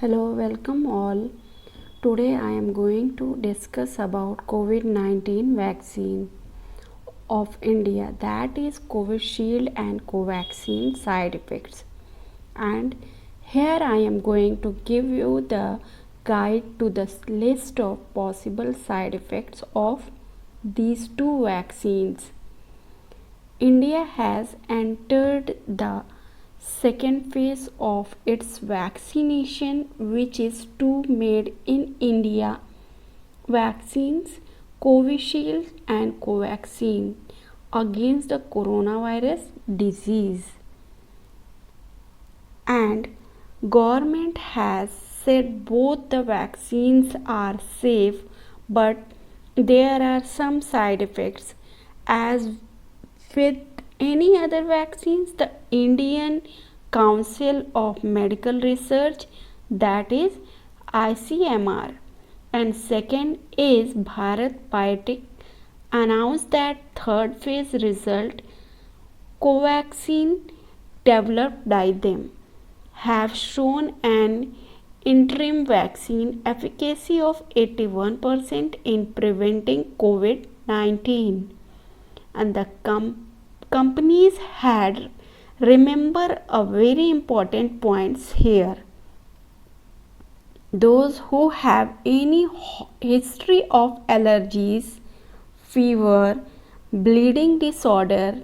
Hello, welcome all. Today I am going to discuss about COVID-19 vaccine of India, that is Covishield and Covaxin side effects. And here I am going to give you the guide to the list of possible side effects of these two vaccines. India has entered the second phase of its vaccination, which is two made in India vaccines, Covishield and Covaxin, against the coronavirus disease. And government has said both the vaccines are safe, but there are some side effects. As with any other vaccines, the Indian Council of Medical Research, that is ICMR, and second is Bharat Biotech, announced that third phase result Covaxin developed by them have shown an interim vaccine efficacy of 81% in preventing COVID-19. And the companies had remember a very important points here. Those who have any history of allergies, fever, bleeding disorder,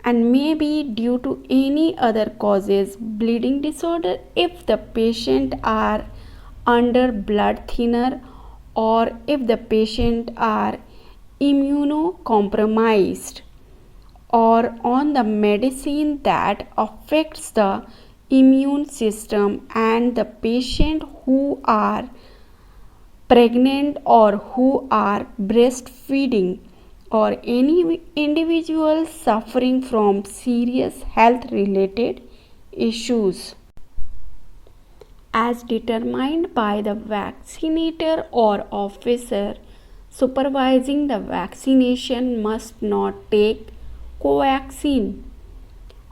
and maybe due to any other causes bleeding disorder, if the patient are under blood thinner or if the patient are immunocompromised or on the medicine that affects the immune system, and the patient who are pregnant or who are breastfeeding, or any individual suffering from serious health related issues, as determined by the vaccinator or officer supervising the vaccination, must not take Covaxin.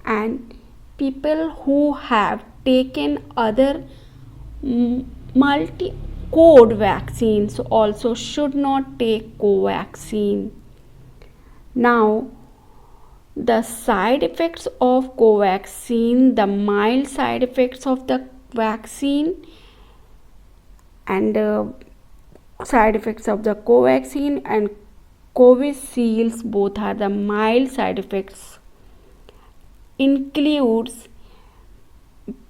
And people who have taken other multi-code vaccines also should not take Covaxin. Now, the side effects of Covaxin, the mild side effects of the vaccine, and side effects of the Covaxin and Covishield, both are the mild side effects, includes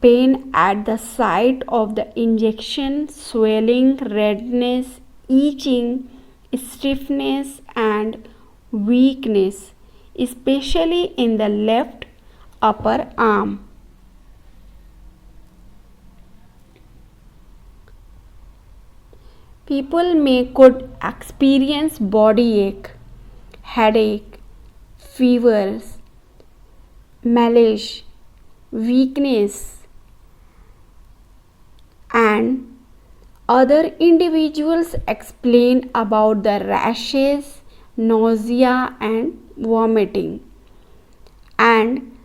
pain at the site of the injection, swelling, redness, itching, stiffness, and weakness, especially in the left upper arm. People could experience body ache, headache, fevers, malaise, weakness, and other individuals explain about the rashes, nausea, and vomiting. And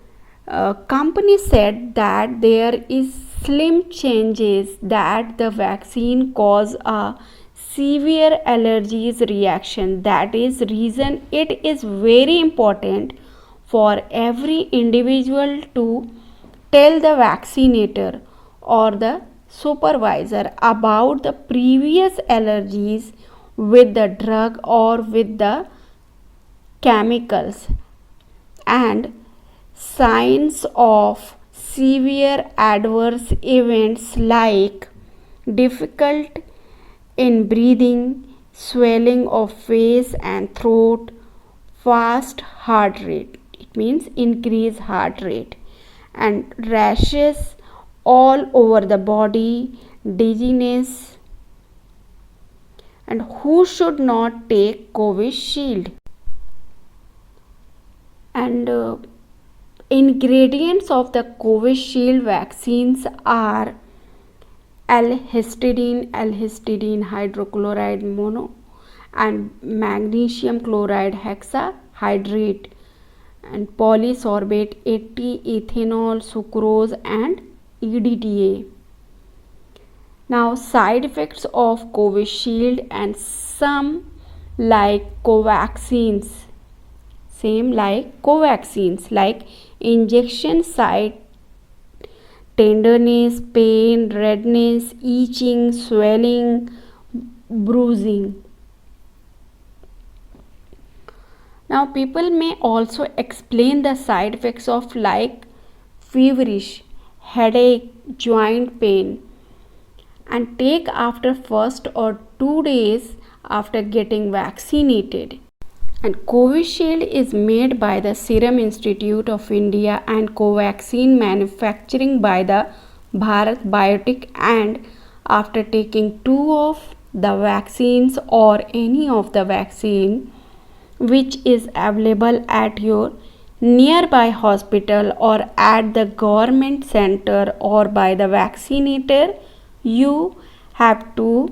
company said that there is slim changes that the vaccine cause a severe allergies reaction. That is reason it is very important for every individual to tell the vaccinator or the supervisor about the previous allergies with the drug or with the chemicals, and signs of severe adverse events like difficult in breathing, swelling of face and throat, fast heart rate, it means increased heart rate, and rashes all over the body, dizziness. And who should not take Covishield? And ingredients of the Covishield vaccines are L-histidine hydrochloride mono, and magnesium chloride hexahydrate, and polysorbate 80, ethanol, sucrose, and EDTA. Now, side effects of Covishield and some like Covaxins, same like Covaxins, like injection site tenderness, pain, redness, itching, swelling, bruising. Now, people may also explain the side effects of like feverish, headache, joint pain, and take after first or 2 days after getting vaccinated. And Covishield is made by the Serum Institute of India and Covaxin manufacturing by the Bharat Biotech, and after taking two of the vaccines or any of the vaccine which is available at your nearby hospital or at the government center or by the vaccinator, you have to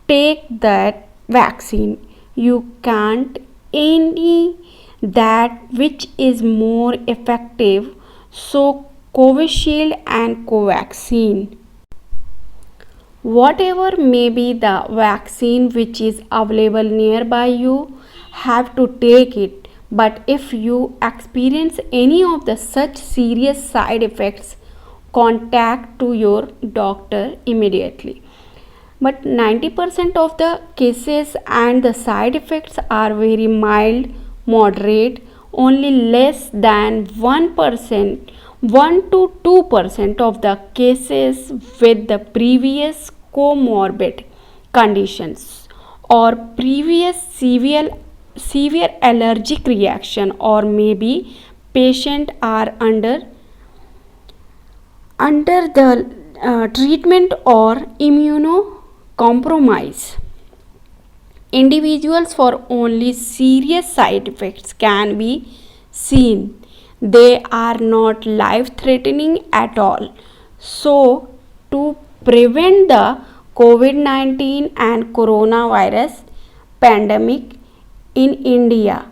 take that vaccine. You can't any that which is more effective. So Covishield and Covaxin, whatever may be the vaccine which is available nearby, you have to take it. But if you experience any of the such serious side effects, contact to your doctor immediately. But 90% of the cases and the side effects are very mild, moderate, only less than 1%, 1 to 2% of the cases with the previous comorbid conditions or previous severe allergic reaction, or maybe patient are under the treatment or immunocompromise. Individuals for only serious side effects can be seen. They are not life threatening at all. So, to prevent the COVID 19 and coronavirus pandemic in India,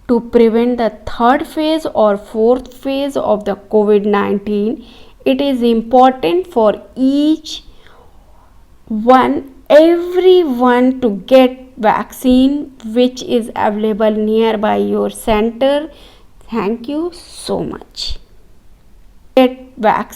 to prevent the third phase or fourth phase of the COVID 19, it is important for each everyone to get vaccine which is available nearby your center. Thank you so much. Get vaccine.